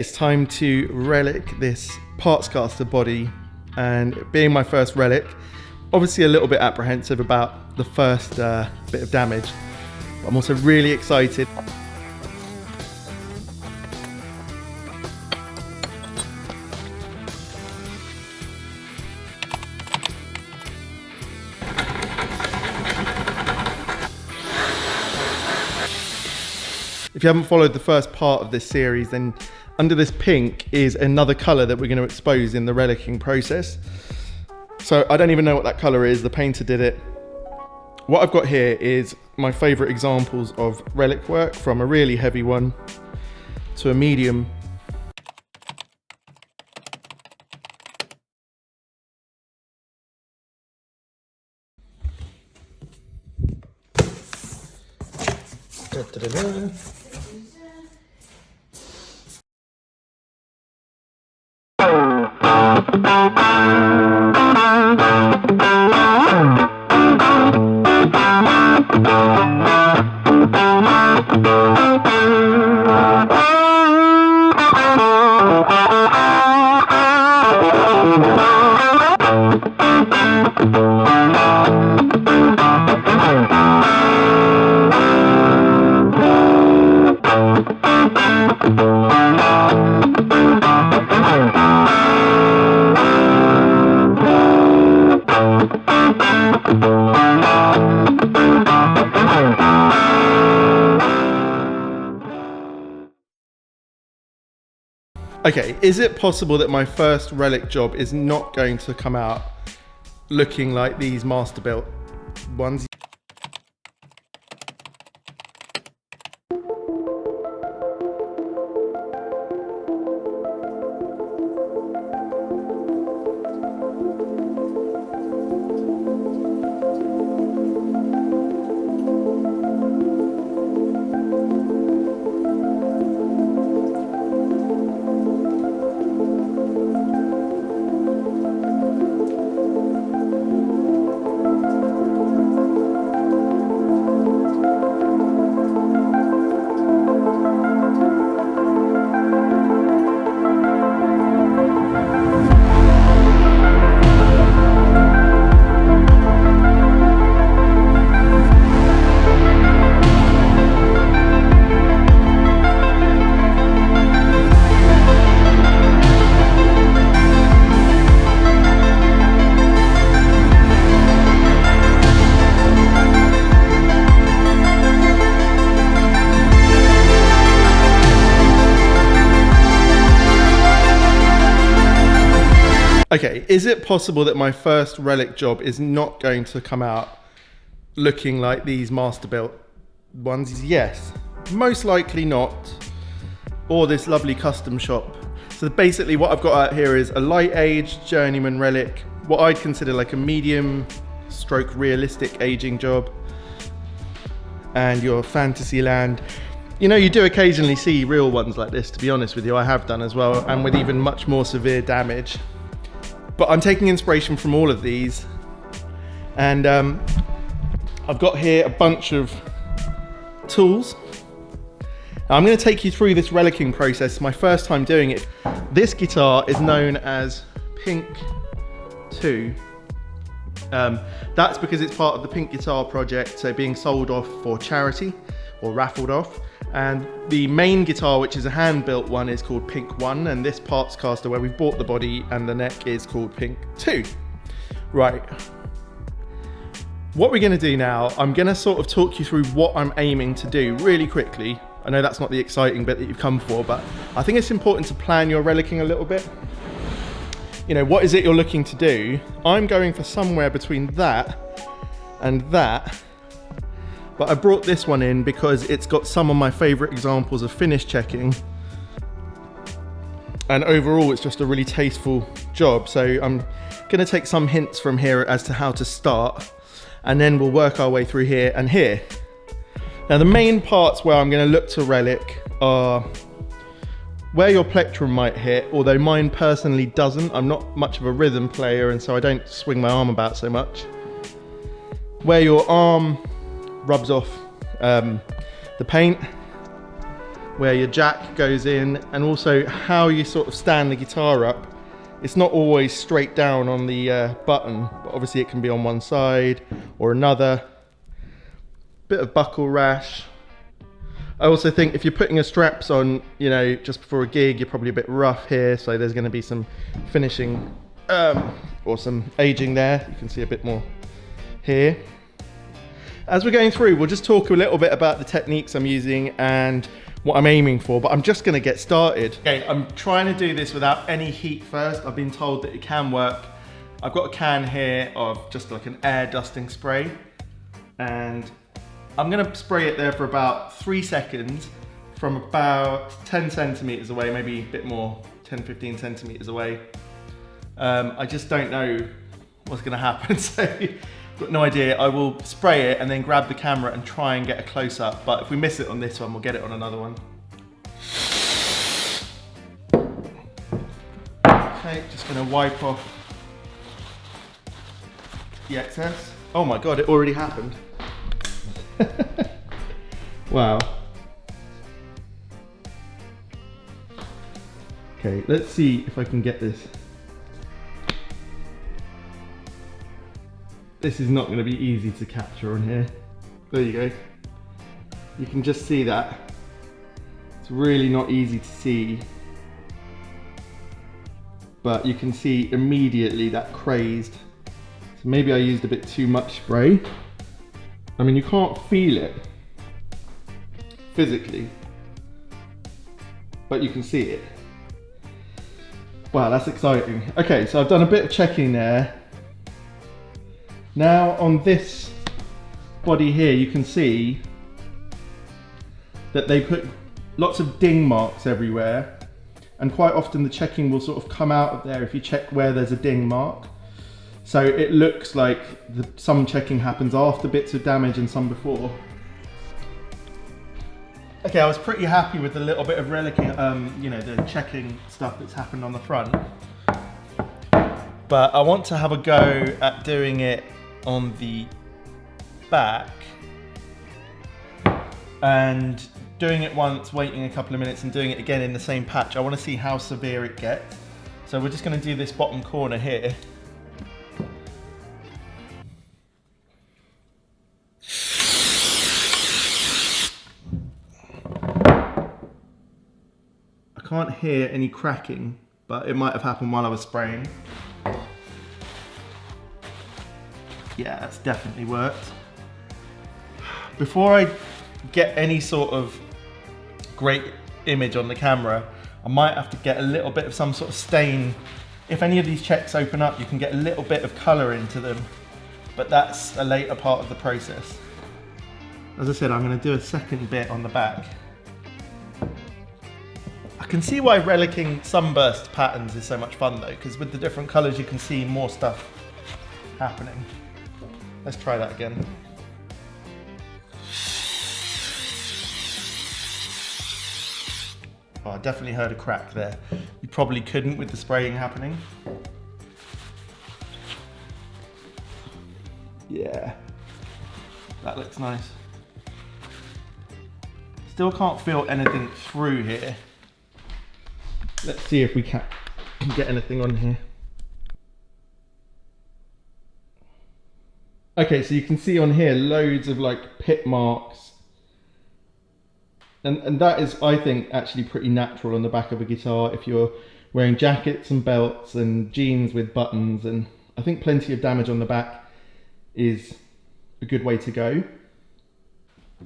It's time to relic this parts caster body, and being my first relic, obviously a little bit apprehensive about the first bit of damage, but I'm also really excited. If you haven't followed the first part of this series, then under this pink is another colour that we're going to expose in the relicing process. So I don't even know what that colour is, the painter did it. What I've got here is my favourite examples of relic work, from a really heavy one to a medium. Da-da-da-da. Okay, is it possible that my first relic job is not going to come out looking like these master built ones? Okay, is it possible that my first relic job is not going to come out looking like these master built ones? Yes, most likely not, or this lovely custom shop. So basically what I've got out here is a light aged journeyman relic, what I'd consider like a medium stroke realistic aging job, and your Fantasyland. You know, you do occasionally see real ones like this, to be honest with you. I have done as well, and with even much more severe damage. But I'm taking inspiration from all of these, and I've got here a bunch of tools. Now, I'm going to take you through this relicing process. My first time doing it. This guitar is known as Pink 2. That's because it's part of the Pink Guitar project, so being sold off for charity or raffled off. And the main guitar, which is a hand-built one, is called Pink 1, and this parts caster where we've bought the body and the neck is called Pink 2. Right. What we're going to do now, I'm going to sort of talk you through what I'm aiming to do really quickly. I know that's not the exciting bit that you've come for, but I think it's important to plan your relicing a little bit. You know, what is it you're looking to do? I'm going for somewhere between that and that. But I brought this one in because it's got some of my favorite examples of finish checking. And overall, it's just a really tasteful job. So I'm gonna take some hints from here as to how to start, and then we'll work our way through here and here. Now, the main parts where I'm gonna look to relic are where your plectrum might hit, although mine personally doesn't. I'm not much of a rhythm player, and so I don't swing my arm about so much. Where your arm rubs off the paint, where your jack goes in, and also how you sort of stand the guitar up. It's not always straight down on the button, but obviously it can be on one side or another. Bit of buckle rash. I also think if you're putting your straps on, you know, just before a gig, you're probably a bit rough here, so there's going to be some finishing or some aging there. You can see a bit more here. As we're going through, we'll just talk a little bit about the techniques I'm using and what I'm aiming for, but I'm just going to get started. Okay, I'm trying to do this without any heat first. I've been told that it can work. I've got a can here of just like an air dusting spray, and I'm gonna spray it there for about 3 seconds from about 10 centimeters away, maybe a bit more, 10, 15 centimeters away. I just don't know what's gonna happen, so I've got no idea. I will spray it and then grab the camera and try and get a close up, but if we miss it on this one, we'll get it on another one. Okay, just gonna wipe off the excess. Oh my God, it already happened. Wow. Okay, let's see if I can get this. This is not going to be easy to capture on here. There you go. You can just see that. It's really not easy to see. But you can see immediately that crazed. So maybe I used a bit too much spray. I mean, you can't feel it physically, but you can see it. Wow, that's exciting. Okay, so I've done a bit of checking there. Now on this body here, you can see that they put lots of ding marks everywhere, and quite often the checking will sort of come out of there if you check where there's a ding mark. So it looks like some checking happens after bits of damage and some before. Okay, I was pretty happy with the little bit of relicing, you know, the checking stuff that's happened on the front. But I want to have a go at doing it on the back. And doing it once, waiting a couple of minutes, and doing it again in the same patch. I want to see how severe it gets. So we're just going to do this bottom corner here. I can't hear any cracking, but it might have happened while I was spraying. Yeah, that's definitely worked. Before I get any sort of great image on the camera, I might have to get a little bit of some sort of stain. If any of these checks open up, you can get a little bit of colour into them, but that's a later part of the process. As I said, I'm going to do a second bit on the back. I can see why relicing sunburst patterns is so much fun though, because with the different colours you can see more stuff happening. Let's try that again. Oh, I definitely heard a crack there. You probably couldn't with the spraying happening. Yeah, that looks nice. Still can't feel anything through here. Let's see if we can get anything on here. Okay, so you can see on here loads of like pit marks. And that is, I think, actually pretty natural on the back of a guitar if you're wearing jackets and belts and jeans with buttons, and I think plenty of damage on the back is a good way to go.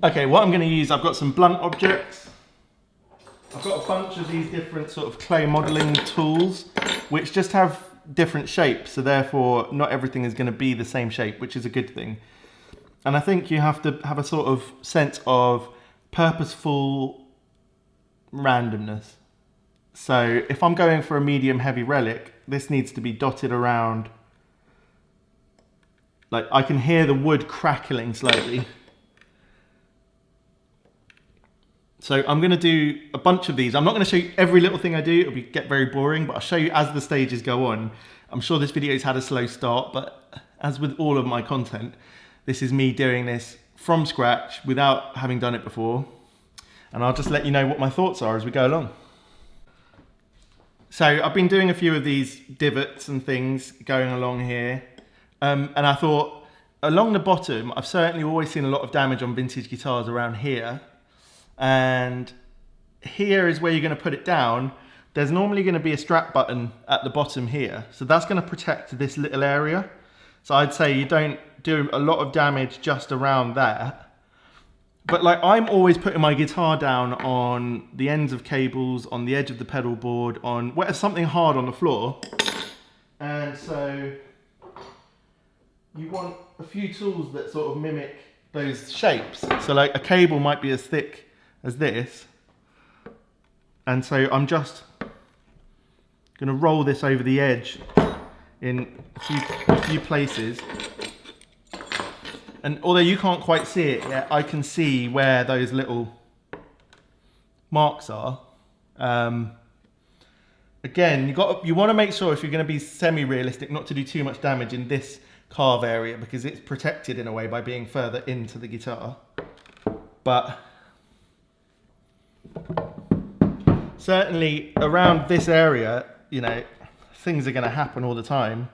Okay, what I'm going to use, I've got some blunt objects. I've got a bunch of these different sort of clay modelling tools, which just have different shapes, so therefore not everything is going to be the same shape, which is a good thing. And I think you have to have a sort of sense of purposeful randomness. So if I'm going for a medium heavy relic, this needs to be dotted around. Like I can hear the wood crackling slightly. So I'm going to do a bunch of these. I'm not going to show you every little thing I do, it'll get very boring, but I'll show you as the stages go on. I'm sure this video's had a slow start, but as with all of my content, this is me doing this from scratch without having done it before. and I'll just let you know what my thoughts are as we go along. So I've been doing a few of these divots and things going along here, and I thought along the bottom, I've certainly always seen a lot of damage on vintage guitars around here, and here is where you're going to put it down. There's normally going to be a strap button at the bottom here, so that's going to protect this little area. So I'd say you don't do a lot of damage just around there. But like, I'm always putting my guitar down on the ends of cables, on the edge of the pedal board, on something hard on the floor. And so you want a few tools that sort of mimic those shapes. So like a cable might be as thick as this. And so I'm just going to roll this over the edge in a few places. And although you can't quite see it yet, I can see where those little marks are. Again, you want to make sure if you're going to be semi-realistic not to do too much damage in this carve area, because it's protected in a way by being further into the guitar. But certainly around this area, you know, things are going to happen all the time.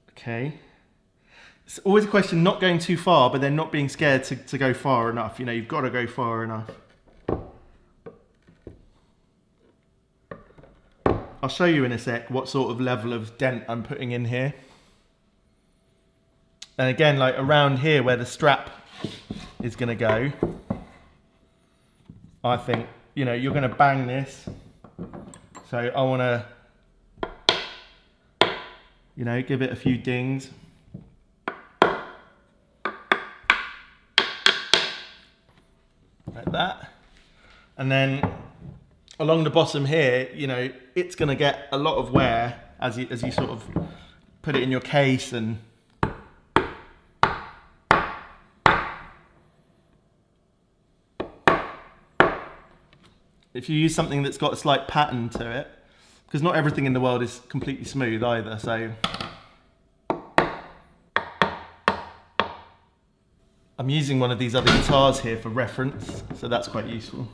Okay. It's always a question not going too far, but then not being scared to go far enough. You know, you've got to go far enough. I'll show you in a sec what sort of level of dent I'm putting in here. And again, like around here where the strap is going to go, I think, you know, you're going to bang this. So I want to, you know, give it a few dings. Like that. And then along the bottom here, you know, it's going to get a lot of wear as you sort of put it in your case. And if you use something that's got a slight pattern to it, because not everything in the world is completely smooth either, so I'm using one of these other guitars here for reference, so that's quite useful.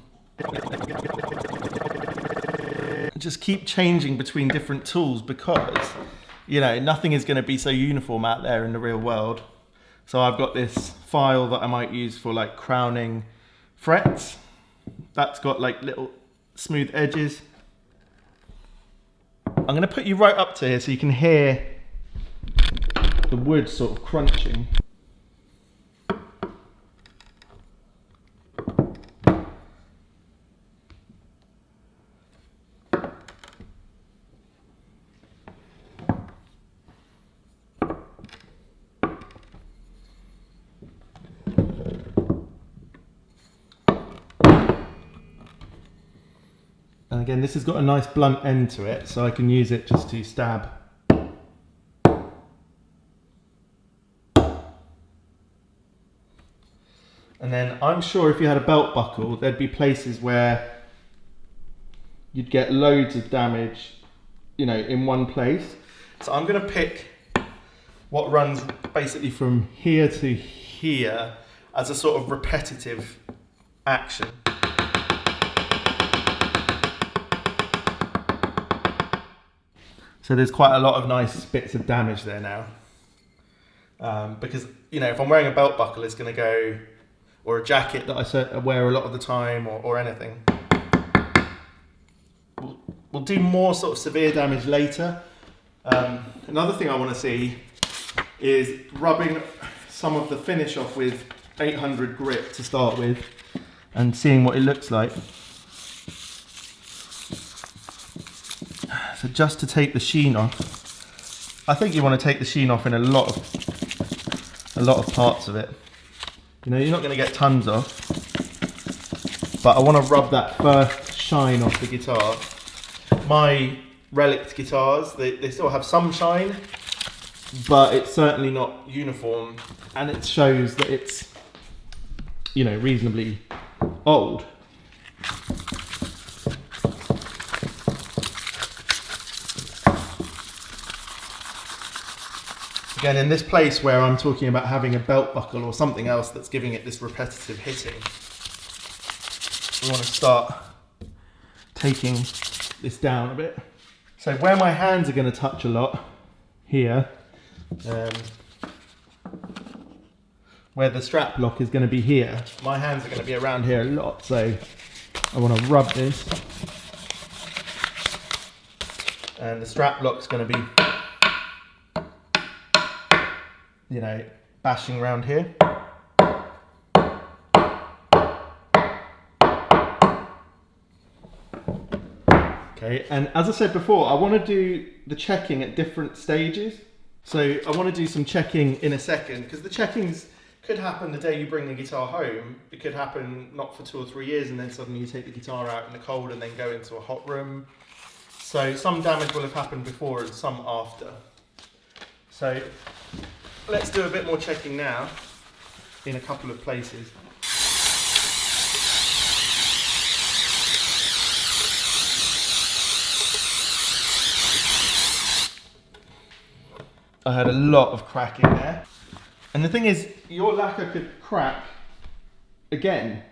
Just keep changing between different tools because, you know, nothing is going to be so uniform out there in the real world. So I've got this file that I might use for like crowning frets. That's got like little smooth edges. I'm going to put you right up to here so you can hear the wood sort of crunching. And again, this has got a nice blunt end to it, so I can use it just to stab. And then I'm sure if you had a belt buckle, there'd be places where you'd get loads of damage, you know, in one place. So I'm going to pick what runs basically from here to here as a sort of repetitive action. So there's quite a lot of nice bits of damage there now. Because, you know, if I'm wearing a belt buckle, it's going to go, or a jacket that I wear a lot of the time, or anything. We'll do more sort of severe damage later. Another thing I want to see is rubbing some of the finish off with 800 grit to start with, and seeing what it looks like. So just to take the sheen off, I think you want to take the sheen off in a lot of parts of it. You know, you're not going to get tons off, but I want to rub that first shine off the guitar. My Relic'd guitars, they still have some shine, but it's certainly not uniform, and it shows that it's, you know, reasonably old. Again, in this place where I'm talking about having a belt buckle or something else that's giving it this repetitive hitting, we want to start taking this down a bit. So where my hands are going to touch a lot, here, where the strap lock is going to be here, my hands are going to be around here a lot, so I want to rub this. And the strap lock's going to be, you know, bashing around here. Okay, and as I said before, I want to do the checking at different stages. So I want to do some checking in a second, because the checkings could happen the day you bring the guitar home. It could happen not for 2 or 3 years, and then suddenly you take the guitar out in the cold and then go into a hot room. So some damage will have happened before and some after. So let's do a bit more checking now in a couple of places. I had a lot of cracking there. And the thing is, your lacquer could crack again.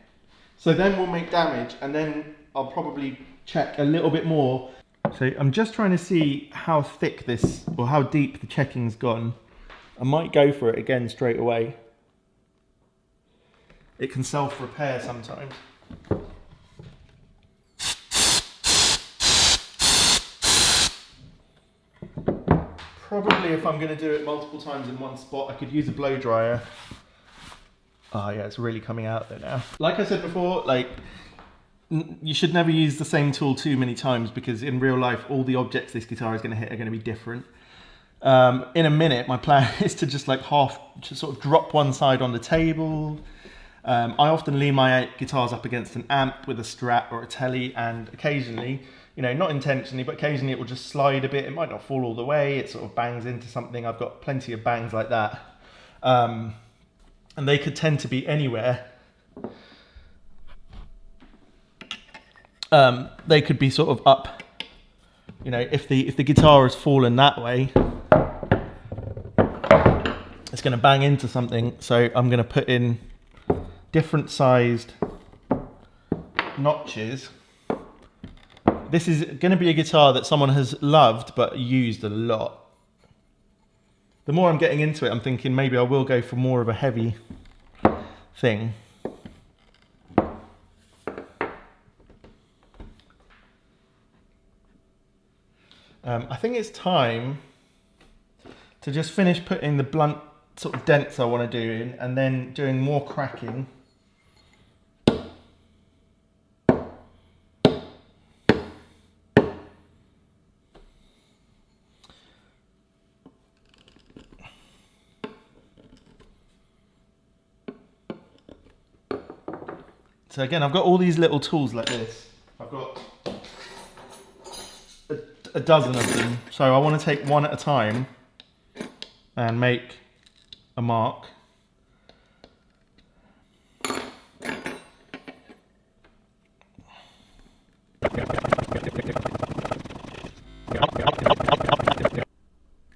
So then we'll make damage, and then I'll probably check a little bit more. So I'm just trying to see how thick this, or how deep the checking's gone. I might go for it again straight away. It can self-repair sometimes. Probably if I'm going to do it multiple times in one spot, I could use a blow dryer. Oh yeah, it's really coming out there now. Like I said before, like, you should never use the same tool too many times, because in real life, all the objects this guitar is going to hit are going to be different. In a minute, my plan is to just like just sort of drop one side on the table. I often lean my guitars up against an amp with a Strat or a Tele, and occasionally, you know, not intentionally, but occasionally it will just slide a bit. It might not fall all the way. It sort of bangs into something. I've got plenty of bangs like that. And they could tend to be anywhere. They could be sort of up, you know, if the guitar has fallen that way, it's going to bang into something. So I'm going to put in different sized notches. This is going to be a guitar that someone has loved but used a lot. The more I'm getting into it, I'm thinking maybe I will go for more of a heavy thing. I think it's time to just finish putting the blunt sort of dents I want to do in, and then doing more cracking. So again, I've got all these little tools like this. I've got a dozen of them. So I want to take one at a time and make a mark.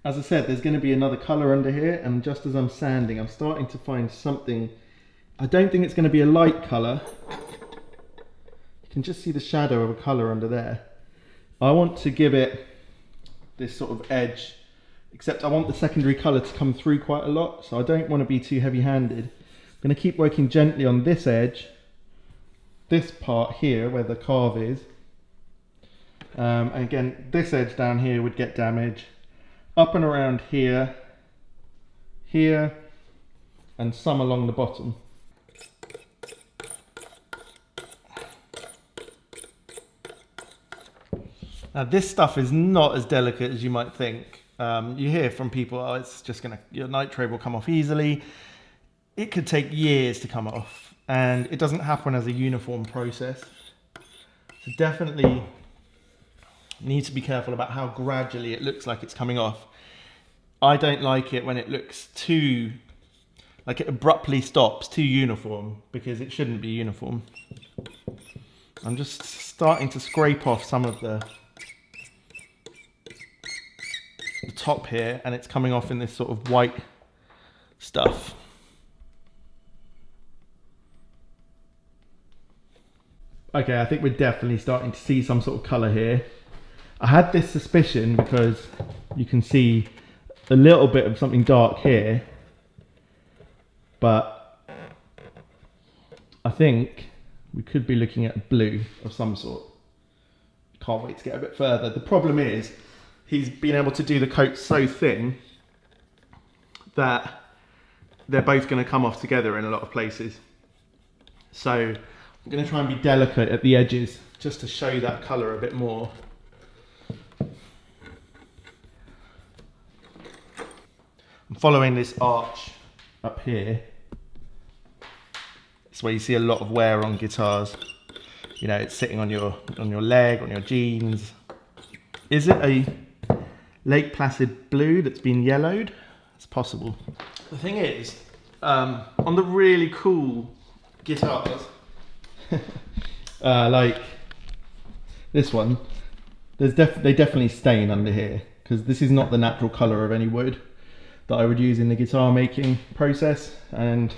As I said, there's going to be another colour under here, and just as I'm sanding, I'm starting to find something. I don't think it's going to be a light colour. You can just see the shadow of a colour under there. I want to give it this sort of edge, except I want the secondary colour to come through quite a lot, so I don't want to be too heavy-handed. I'm going to keep working gently on this edge, this part here where the carve is. And again, this edge down here would get damage. Up and around here, here, and some along the bottom. Now this stuff is not as delicate as you might think. You hear from people, oh, it's just gonna, your nitride will come off easily. It could take years to come off, and it doesn't happen as a uniform process. So definitely need to be careful about how gradually it looks like it's coming off. I don't like it when it looks too, like it abruptly stops, too uniform, because it shouldn't be uniform. I'm just starting to scrape off some of the the top here, and it's coming off in this sort of white stuff. Okay, I think we're definitely starting to see some sort of colour here. I had this suspicion because you can see a little bit of something dark here, but I think we could be looking at blue of some sort. Can't wait to get a bit further. The problem is he's been able to do the coat so thin that they're both going to come off together in a lot of places. So I'm going to try and be delicate at the edges just to show that colour a bit more. I'm following this arch up here. It's where you see a lot of wear on guitars. You know, it's sitting on your leg, on your jeans. Is it a Lake Placid blue that's been yellowed? It's possible. The thing is, on the really cool guitars, like this one, they definitely stain under here, because this is not the natural colour of any wood that I would use in the guitar making process. And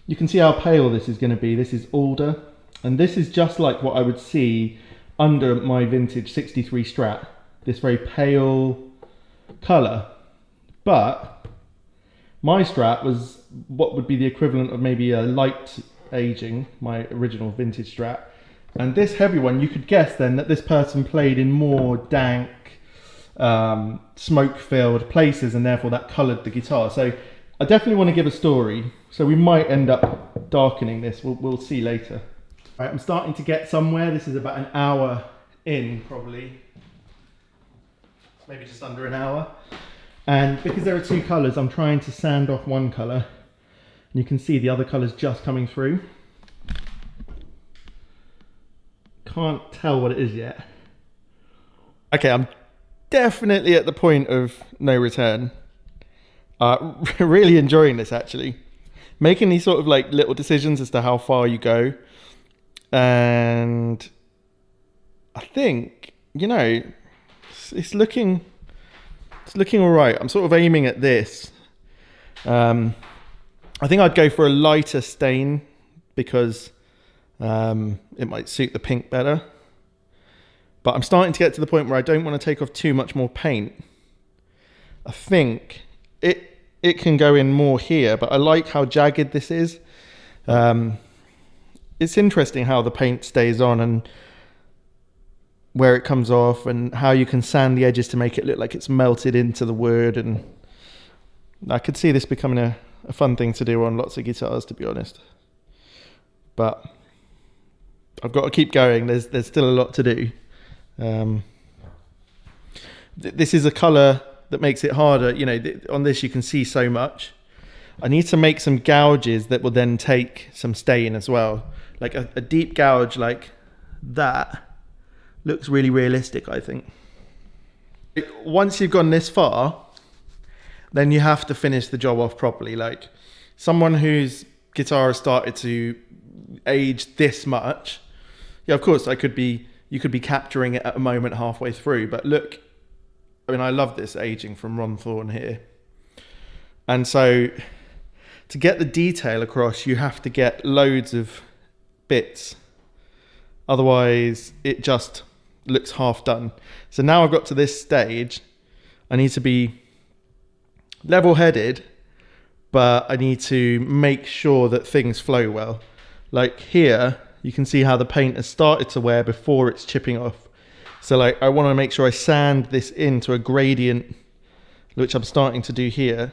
you can see how pale this is going to be. This is alder, and this is just like what I would see under my vintage 63 Strat, this very pale colour. But my Strat was what would be the equivalent of maybe a light aging, my original vintage Strat. And this heavy one, you could guess then that this person played in more dank, smoke-filled places, and therefore that coloured the guitar. So I definitely want to give a story. So we might end up darkening this. We'll see later. Right, I'm starting to get somewhere. This is about an hour in, probably. Maybe just under an hour. And because there are two colours, I'm trying to sand off one colour. And you can see the other colours just coming through. Can't tell what it is yet. Okay, I'm definitely at the point of no return. Really enjoying this, actually. Making these sort of like little decisions as to how far you go. And I think, you know, it's looking all right. I'm sort of aiming at this. I think I'd go for a lighter stain because it might suit the pink better. But I'm starting to get to the point where I don't want to take off too much more paint. I think it can go in more here, but I like how jagged this is. It's interesting how the paint stays on and where it comes off, and how you can sand the edges to make it look like it's melted into the wood. And I could see this becoming a fun thing to do on lots of guitars, to be honest. But I've got to keep going. There's still a lot to do. This is a colour that makes it harder. You know, on this you can see so much. I need to make some gouges that will then take some stain as well. Like a deep gouge like that looks really realistic, I think. Once you've gone this far, then you have to finish the job off properly. Like someone whose guitar has started to age this much, yeah, of course you could be capturing it at a moment halfway through, but look, I mean, I love this aging from Ron Thorne here. And so to get the detail across, you have to get loads of bits. Otherwise, it just looks half done. So now I've got to this stage, I need to be level-headed, but I need to make sure that things flow well. Like here, you can see how the paint has started to wear before it's chipping off. So like, I want to make sure I sand this into a gradient, which I'm starting to do here,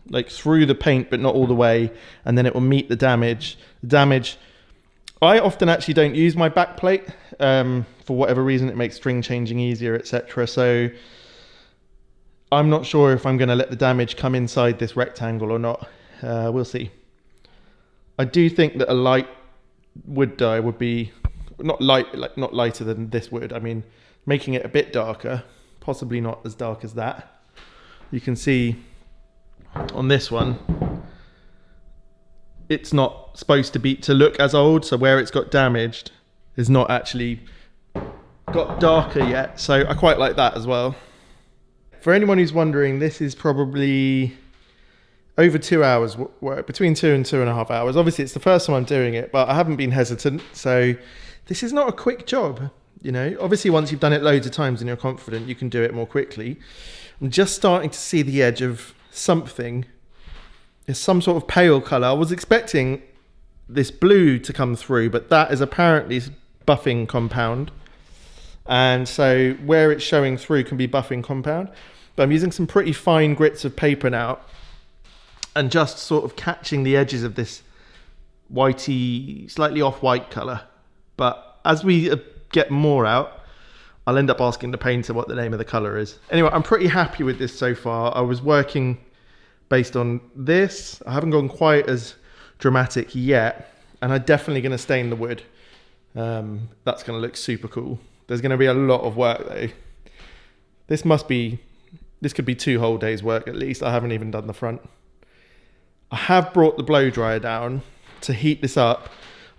like through the paint, but not all the way. And then it will meet the damage. I often actually don't use my back plate. For whatever reason, it makes string changing easier, etc. So I'm not sure if I'm going to let the damage come inside this rectangle or not. We'll see. I do think that a light wood dye would be not lighter than this wood. I mean, making it a bit darker, possibly not as dark as that. You can see on this one, it's not supposed to look as old, so where it's got damaged is not actually got darker yet. So I quite like that as well. for anyone who's wondering, this is probably over 2 hours work, between 2 and 2.5 hours. Obviously, it's the first time I'm doing it, but I haven't been hesitant. So this is not a quick job, you know. Obviously, once you've done it loads of times and you're confident, you can do it more quickly. I'm just starting to see the edge of something. There's some sort of pale colour. I was expecting this blue to come through, but that is apparently buffing compound. And so where it's showing through can be buffing compound. But I'm using some pretty fine grits of paper now and just sort of catching the edges of this whitey, slightly off-white colour. But as we get more out, I'll end up asking the painter what the name of the colour is. Anyway, I'm pretty happy with this so far. I was working based on this. I haven't gone quite as dramatic yet, and I'm definitely going to stain the wood. That's going to look super cool. There's going to be a lot of work though. This could be 2 whole days work at least. I haven't even done the front. I have brought the blow dryer down to heat this up.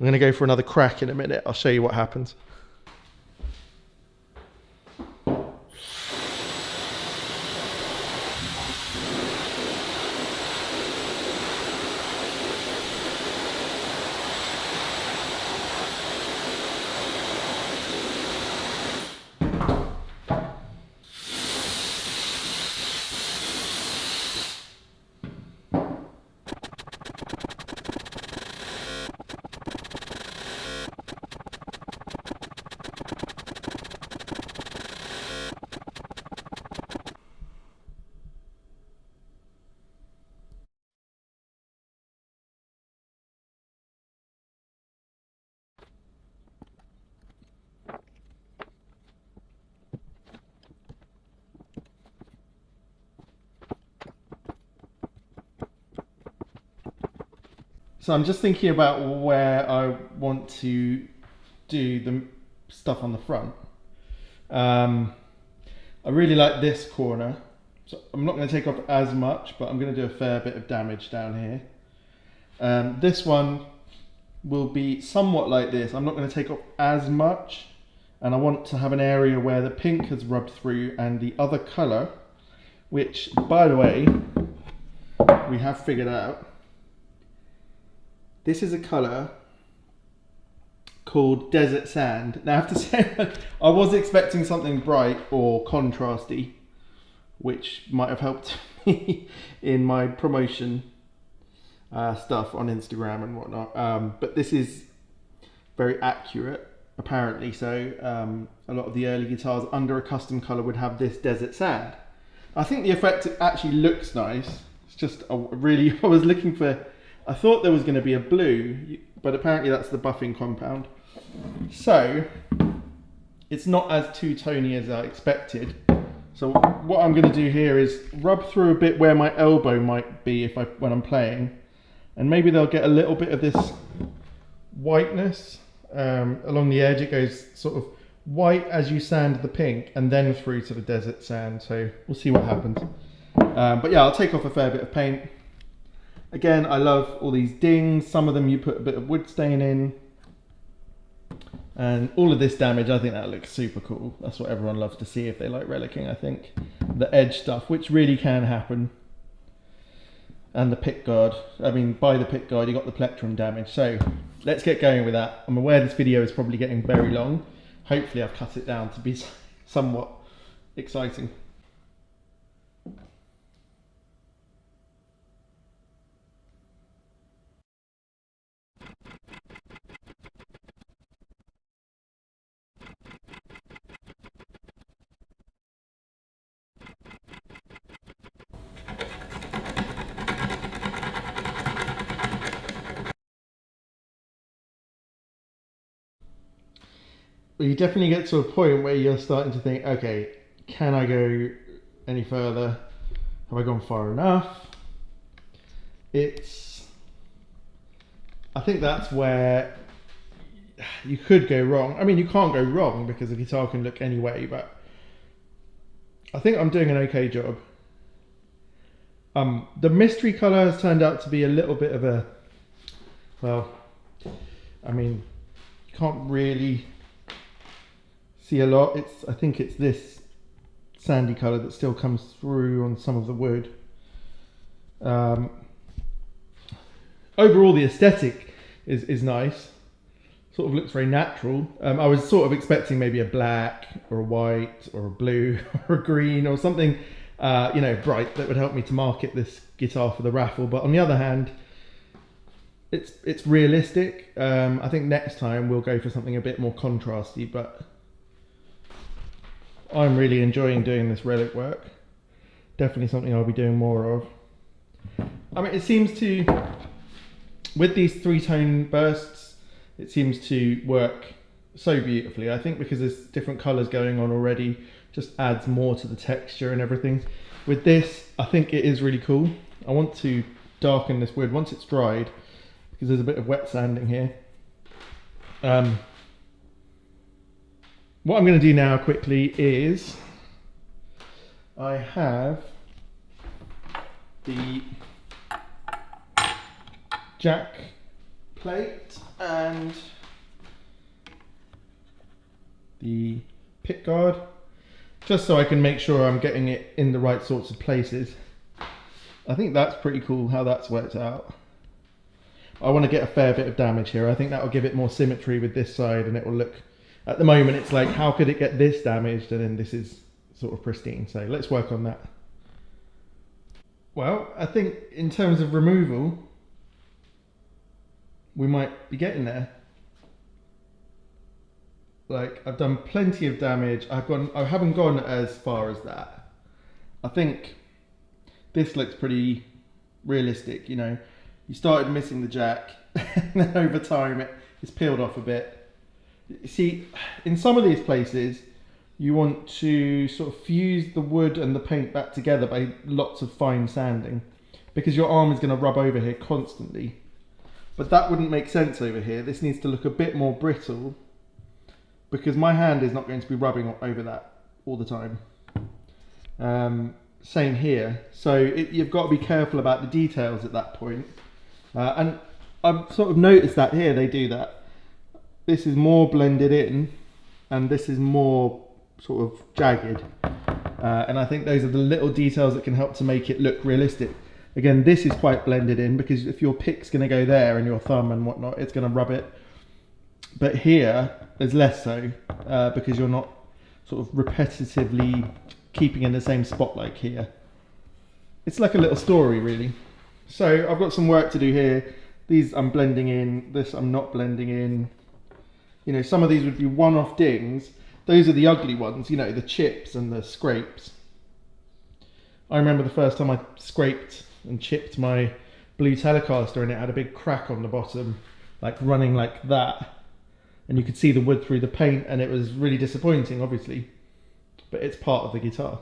I'm going to go for another crack in a minute. I'll show you what happens. So I'm just thinking about where I want to do the stuff on the front. I really like this corner. So I'm not going to take off as much, but I'm going to do a fair bit of damage down here. This one will be somewhat like this. I'm not going to take off as much, and I want to have an area where the pink has rubbed through and the other colour, which, by the way, we have figured out. This is a colour called Desert Sand. Now I have to say, I was expecting something bright or contrasty, which might have helped me in my promotion stuff on Instagram and whatnot. But this is very accurate, apparently. So a lot of the early guitars under a custom colour would have this Desert Sand. I think the effect actually looks nice. It's just I was looking for. I thought there was going to be a blue, but apparently that's the buffing compound. So it's not as two-tony as I expected. So what I'm going to do here is rub through a bit where my elbow might be when I'm playing, and maybe they'll get a little bit of this whiteness along the edge. It goes sort of white as you sand the pink, and then through to the Desert Sand. So we'll see what happens. But yeah, I'll take off a fair bit of paint. Again, I love all these dings. Some of them you put a bit of wood stain in. And all of this damage, I think that looks super cool. That's what everyone loves to see if they like relicing, I think. The edge stuff, which really can happen. And the pick guard. I mean, by the pick guard, you got the plectrum damage. So let's get going with that. I'm aware this video is probably getting very long. Hopefully I've cut it down to be somewhat exciting. You definitely get to a point where you're starting to think, okay, can I go any further? Have I gone far enough? I think that's where you could go wrong. I mean, you can't go wrong because the guitar can look any way, but I think I'm doing an okay job. The mystery colour has turned out to be a little bit of a, well, I mean, you can't really see a lot. I think it's this sandy colour that still comes through on some of the wood. Overall, the aesthetic is nice. Sort of looks very natural. I was sort of expecting maybe a black or a white or a blue or a green or something, you know, bright that would help me to market this guitar for the raffle. But on the other hand, it's realistic. I think next time we'll go for something a bit more contrasty, but I'm really enjoying doing this relic work. Definitely something I'll be doing more of. I mean, it seems to, with these 3-tone bursts, it seems to work so beautifully. I think because there's different colours going on already, just adds more to the texture and everything. With this, I think it is really cool. I want to darken this wood once it's dried, because there's a bit of wet sanding here. What I'm going to do now quickly is, I have the jack plate and the pick guard, just so I can make sure I'm getting it in the right sorts of places. I think that's pretty cool how that's worked out. I want to get a fair bit of damage here. I think that will give it more symmetry with this side, and it will look, at the moment it's like, how could it get this damaged and then this is sort of pristine. So let's work on that. Well, I think in terms of removal, we might be getting there. Like, I've done plenty of damage. I haven't gone as far as that. I think this looks pretty realistic, you know. You started missing the jack, and then over time it's peeled off a bit. You see, in some of these places, you want to sort of fuse the wood and the paint back together by lots of fine sanding, because your arm is going to rub over here constantly. But that wouldn't make sense over here. This needs to look a bit more brittle, because my hand is not going to be rubbing over that all the time. Same here. So you've got to be careful about the details at that point. And I've sort of noticed that here they do that. This is more blended in, and this is more sort of jagged. And I think those are the little details that can help to make it look realistic. Again, this is quite blended in, because if your pick's going to go there and your thumb and whatnot, it's going to rub it. But here, there's less so, because you're not sort of repetitively keeping in the same spot like here. It's like a little story, really. So I've got some work to do here. These I'm blending in, this I'm not blending in. You know, some of these would be one-off dings. Those are the ugly ones, you know, the chips and the scrapes. I remember the first time I scraped and chipped my blue Telecaster, and it had a big crack on the bottom, like running like that. And you could see the wood through the paint, and it was really disappointing, obviously. But it's part of the guitar.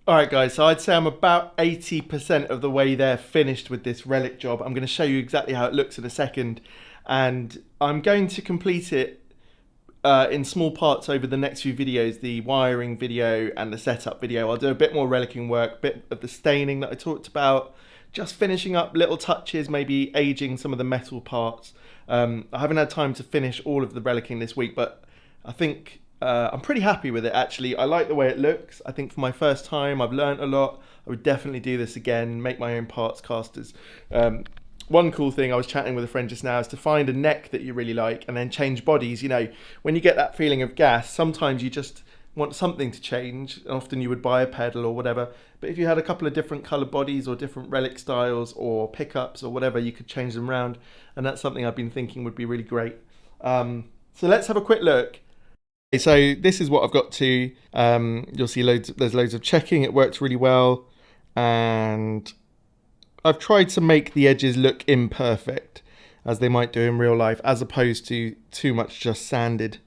Alright guys, so I'd say I'm about 80% of the way there finished with this relic job. I'm going to show you exactly how it looks in a second. And I'm going to complete it in small parts over the next few videos, the wiring video and the setup video. I'll do a bit more relicing work, bit of the staining that I talked about, just finishing up little touches, maybe aging some of the metal parts. I haven't had time to finish all of the relicing this week, but I think I'm pretty happy with it actually. I like the way it looks. I think for my first time I've learned a lot. I would definitely do this again, make my own parts casters. One cool thing, I was chatting with a friend just now, is to find a neck that you really like and then change bodies. You know, when you get that feeling of gas, sometimes you just want something to change. Often you would buy a pedal or whatever, but if you had a couple of different color bodies or different relic styles or pickups or whatever, you could change them around, and that's something I've been thinking would be really great. So let's have a quick look. Okay, so this is what I've got to. You'll see there's loads of checking. It works really well, and I've tried to make the edges look imperfect, as they might do in real life, as opposed to too much just sanded.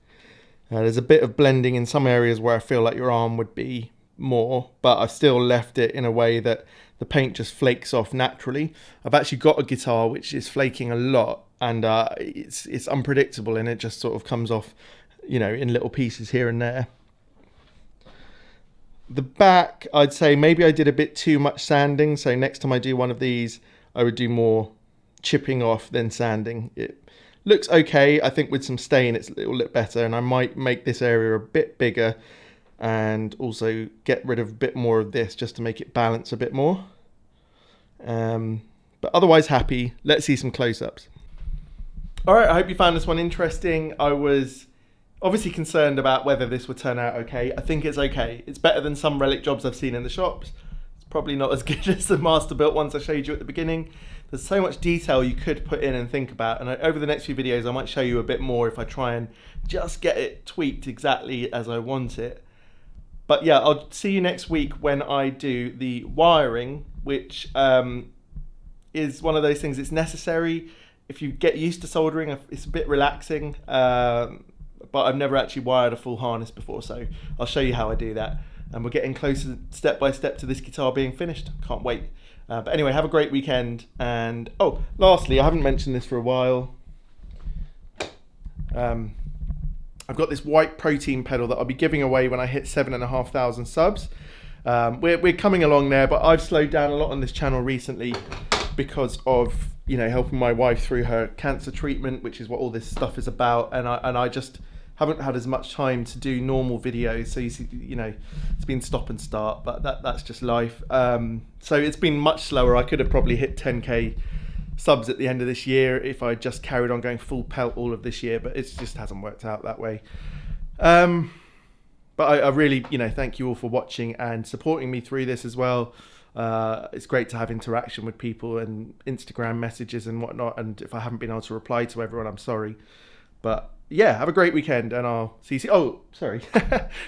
There's a bit of blending in some areas where I feel like your arm would be more, but I've still left it in a way that the paint just flakes off naturally. I've actually got a guitar which is flaking a lot, and it's unpredictable, and it just sort of comes off, you know, in little pieces here and there. The back, I'd say maybe I did a bit too much sanding, so next time I do one of these, I would do more chipping off than sanding. It looks okay. I think with some stain it will look better, and I might make this area a bit bigger and also get rid of a bit more of this just to make it balance a bit more. But otherwise happy. Let's see some close-ups. All right, I hope you found this one interesting. I was obviously concerned about whether this would turn out okay. I think it's okay. It's better than some relic jobs I've seen in the shops. It's probably not as good as the master built ones I showed you at the beginning. There's so much detail you could put in and think about, and over the next few videos I might show you a bit more if I try and just get it tweaked exactly as I want it. But yeah, I'll see you next week when I do the wiring, which is one of those things. It's necessary if you get used to soldering. It's a bit relaxing, but I've never actually wired a full harness before, so I'll show you how I do that. And we're getting closer step by step to this guitar being finished. Can't wait. But anyway, have a great weekend. And oh, lastly, I haven't mentioned this for a while. I've got this white protein pedal that I'll be giving away when I hit 7,500 subs. We're coming along there, but I've slowed down a lot on this channel recently because of, you know, helping my wife through her cancer treatment, which is what all this stuff is about, and I just haven't had as much time to do normal videos. So you see, you know, it's been stop and start, but that's just life. So it's been much slower. I could have probably hit 10k subs at the end of this year if I just carried on going full pelt all of this year, but it just hasn't worked out that way. But I really, you know, thank you all for watching and supporting me through this as well. It's great to have interaction with people and Instagram messages and whatnot, and if I haven't been able to reply to everyone, I'm sorry. But yeah, have a great weekend, and I'll see you. Oh, sorry.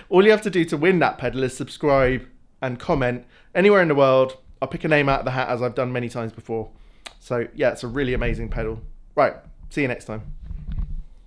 All you have to do to win that pedal is subscribe and comment anywhere in the world. I'll pick a name out of the hat, as I've done many times before. So yeah, it's a really amazing pedal. Right, see you next time.